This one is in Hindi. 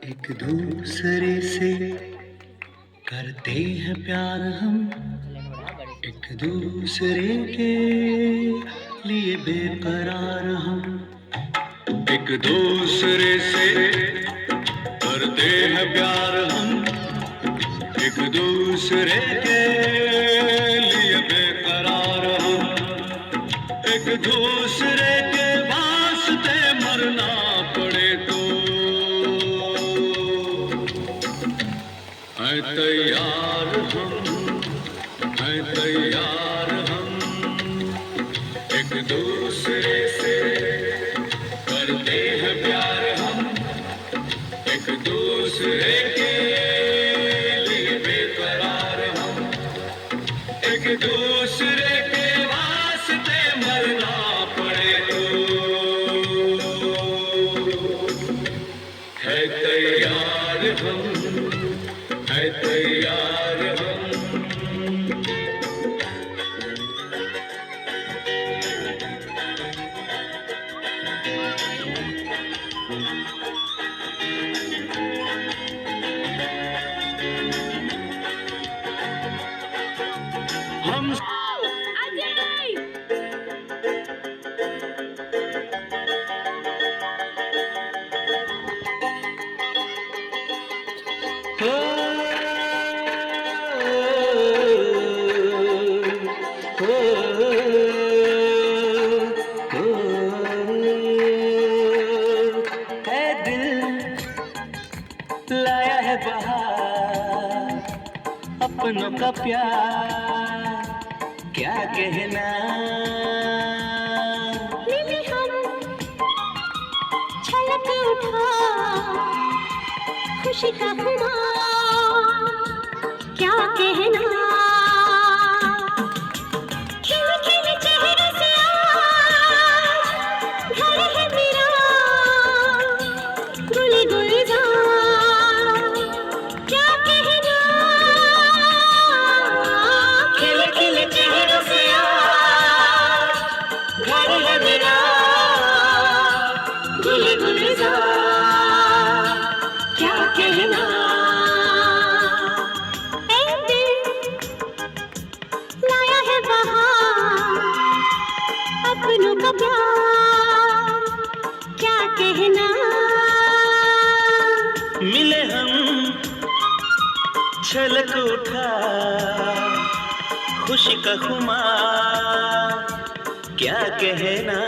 एक दूसरे से करते हैं प्यार हम, एक दूसरे के लिए बेकरार हम। एक दूसरे से करते हैं प्यार हम, एक दूसरे के लिए बेकरार हम। एक दूसरे के वास्ते मरना पड़े तो है तैयार हम, है तैयार हम। एक दूसरे से करते हैं प्यार हम, एक दूसरे के लिए बेकरार हम। एक दूसरे के वास्ते मरना पड़े तो है तैयार हम, है तैयार हम। हम है दिल लाया है बहार, अपनों का प्यार क्या कहना। मिले हम छलक उठा खुशी का खुमार क्या कहना। खिले खिले चेहरे से आज घर है मेरा गुल गुलजार क्या कहना। खिले खिले चेहरे से आज घर है मेरा गुल गुलजार क्या कहना। ऐ दिल लाया है बहार, अपनों का प्यार क्या कहना। मिले हम छलक उठा खुशी का खुमार क्या कहना।